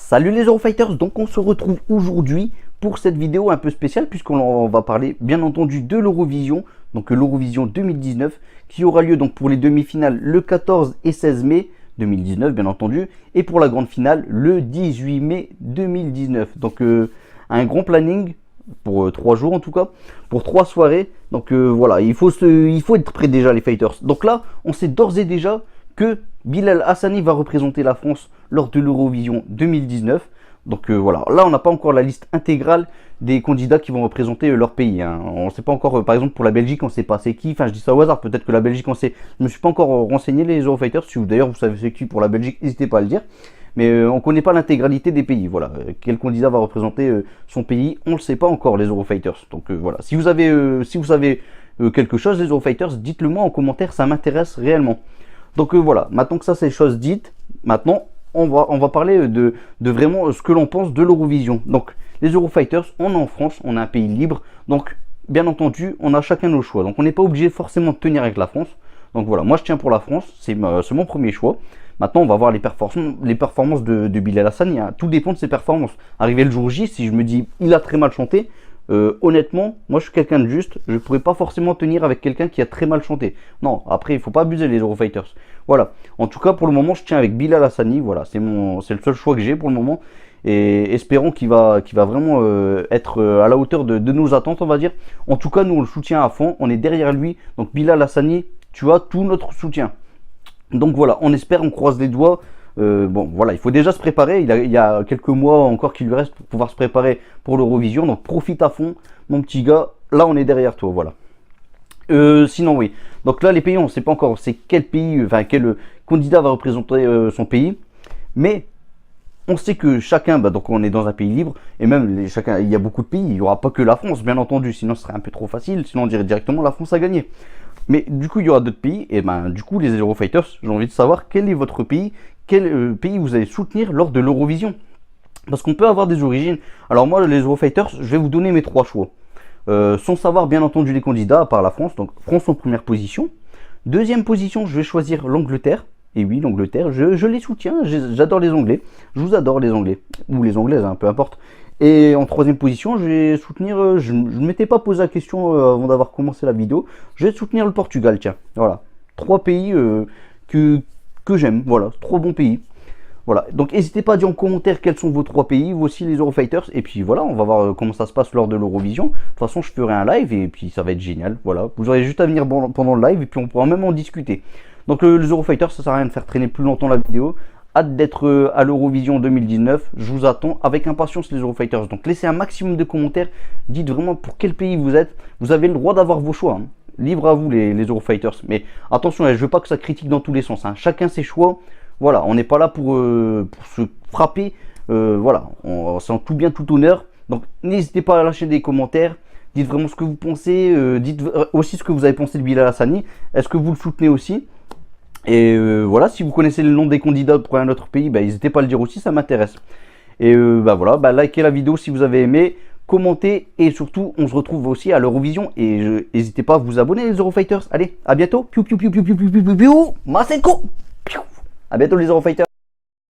Salut les Eurofighters, donc on se retrouve aujourd'hui pour cette vidéo un peu spéciale puisqu'on va parler bien entendu de l'Eurovision, donc l'Eurovision 2019 qui aura lieu donc pour les demi-finales le 14 et 16 mai 2019 bien entendu et pour la grande finale le 18 mai 2019. Donc un grand planning pour 3 jours en tout cas, pour 3 soirées. Donc voilà, il faut être prêt déjà les fighters. Donc là, on sait d'ores et déjà que Bilal Hassani va représenter la France lors de l'Eurovision 2019. Donc voilà, là on n'a pas encore la liste intégrale des candidats qui vont représenter leur pays. On ne sait pas encore, par exemple pour la Belgique, on ne sait pas c'est qui. Enfin je dis ça au hasard, peut-être que la Belgique on sait. Je ne me suis pas encore renseigné les Eurofighters. Si d'ailleurs vous savez c'est qui pour la Belgique, n'hésitez pas à le dire. Mais on ne connaît pas l'intégralité des pays. Voilà, quel candidat va représenter son pays, on ne le sait pas encore les Eurofighters. Donc voilà, si vous savez quelque chose les Eurofighters, dites-le moi en commentaire, ça m'intéresse réellement. Donc voilà, maintenant que ça c'est chose dite, maintenant on va parler de vraiment ce que l'on pense de l'Eurovision. Donc les Eurofighters, on est en France, on est un pays libre, donc bien entendu on a chacun nos choix. Donc on n'est pas obligé forcément de tenir avec la France. Donc voilà, moi je tiens pour la France, c'est mon premier choix. Maintenant on va voir les performances de Bilal Hassani, tout dépend de ses performances. Arrivé le jour J, si je me dis il a très mal chanté, honnêtement, moi je suis quelqu'un de juste, je ne pourrais pas forcément tenir avec quelqu'un qui a très mal chanté. Non, après il ne faut pas abuser les Eurofighters. Voilà, en tout cas pour le moment je tiens avec Bilal Hassani, voilà, c'est le seul choix que j'ai pour le moment. Et espérons qu'il va vraiment être à la hauteur de nos attentes, on va dire. En tout cas nous on le soutient à fond, on est derrière lui. Donc Bilal Hassani, tu as tout notre soutien. Donc voilà, on espère, on croise les doigts. Bon voilà, il faut déjà se préparer, il y a quelques mois encore qu'il lui reste pour pouvoir se préparer pour l'Eurovision, donc profite à fond mon petit gars, là on est derrière toi, voilà. Sinon oui, donc là les pays on ne sait pas encore c'est quel pays, enfin quel candidat va représenter son pays, mais on sait que chacun, donc on est dans un pays libre, et même il y a beaucoup de pays, il n'y aura pas que la France bien entendu, sinon ce serait un peu trop facile, sinon on dirait directement la France a gagné. Mais du coup il y aura d'autres pays, et du coup les Eurofighters, j'ai envie de savoir quel est votre pays, quel pays vous allez soutenir lors de l'Eurovision. Parce qu'on peut avoir des origines. Alors moi les Eurofighters, je vais vous donner mes 3 choix. Sans savoir bien entendu les candidats, à part la France, donc France en première position. Deuxième position, je vais choisir l'Angleterre. Et oui, l'Angleterre, je les soutiens, j'adore les Anglais. Je vous adore les Anglais, ou les Anglaises, peu importe. Et en troisième position, je vais soutenir, je ne m'étais pas posé la question avant d'avoir commencé la vidéo, je vais soutenir le Portugal, tiens. Voilà, 3 pays que j'aime, voilà, 3 bons pays. Voilà, donc n'hésitez pas à dire en commentaire quels sont vos 3 pays, vous aussi les Eurofighters, et puis voilà, on va voir comment ça se passe lors de l'Eurovision. De toute façon, je ferai un live, et puis ça va être génial, voilà. Vous aurez juste à venir pendant le live, et puis on pourra même en discuter. Donc les Eurofighters, ça sert à rien de faire traîner plus longtemps la vidéo. Hâte d'être à l'Eurovision 2019, je vous attends avec impatience les Eurofighters. Donc laissez un maximum de commentaires, dites vraiment pour quel pays vous êtes, vous avez le droit d'avoir vos choix. Libre à vous les Eurofighters, mais attention, je ne veux pas que ça critique dans tous les sens, chacun ses choix. Voilà, on n'est pas là pour se frapper, voilà, c'est en tout bien, tout honneur. Donc n'hésitez pas à lâcher des commentaires, dites vraiment ce que vous pensez, dites aussi ce que vous avez pensé de Bilal Hassani, est-ce que vous le soutenez aussi? Et voilà, si vous connaissez le nom des candidats pour un autre pays, n'hésitez pas à le dire aussi, ça m'intéresse. Et voilà, likez la vidéo si vous avez aimé, commentez, et surtout, on se retrouve aussi à l'Eurovision, et n'hésitez pas à vous abonner les Eurofighters. Allez, à bientôt, piou piou piou piou piou piou piou piou, Masenko. À bientôt les Eurofighters.